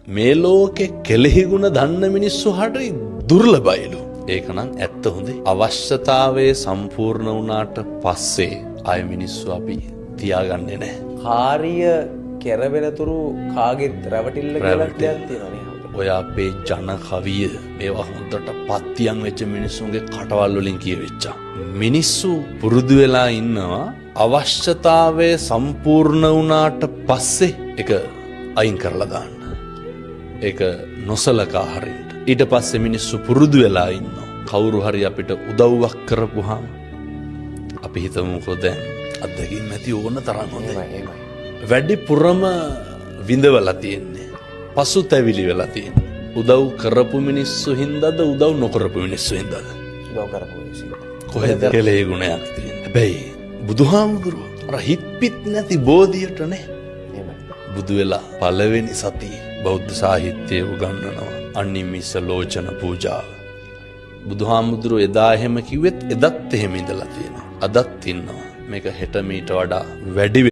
මේ ලෝකේ කෙලෙහි ගුණ දන්න මිනිස්සු හරි දුර්ලභයිලු. ඒක නම් ඇත්ත හොඳේ. අවශ්‍යතාවයේ සම්පූර්ණ වුණාට පස්සේ ආය මිනිස්සු අපි තියාගන්නේ නැහැ. කාර්ය කෙරවෙනතුරු කාගෙත් රැවටිල්ල කියලා දෙයක් තියෙනවා නේ. ඔය අපේ ජන කවිය මේවා හොඳට පත්තියන් වෙච්ච මිනිස්සුන්ගේ කටවල් වලින් කියවෙච්චා. මිනිස්සු පුරුදු වෙලා ඉන්නවා අවශ්‍යතාවයේ සම්පූර්ණ වුණාට පස්සේ ඒක අයින් කරලා දාන්න. ඒක නොසලකා හරින්න. ඊට පස්සේ මිනිස්සු පුරුදු වෙලා ඉන්නවා. කවුරු හරි අපිට උදව්වක් කරපුවාම අපි හිතමුකෝ දැන් අත්දැකීම් නැති ඕන තරම් හොඳයි. වැඩිපුරම විඳවලා තියෙන්නේ. පසුතැවිලි වෙලා තියෙන්නේ. උදව් කරපු මිනිස්සු හින්දාද උදව් නොකරපු මිනිස්සු හින්දාද? උදව් කරපු මිනිස්සු. කොහෙද කෙලෙහි ගුණයක් තියෙන්නේ. හැබැයි බුදුහාමුදුරුවෝ අර හිත්පිට නැති බෝධියට නේ. බුදු වෙලා පළවෙනි සතියේ බෞද්ධ සාහිත්‍යයේ උගන්වනවා අනිමිස ලෝචන පූජාව. බුදුහාමුදුරුවෝ එදා එහෙම කිව්වෙත් එදත් එහෙම ඉඳලා තියෙනවා. අදත් ඉන්නවා. මේක හෙට මීට වඩා වැඩි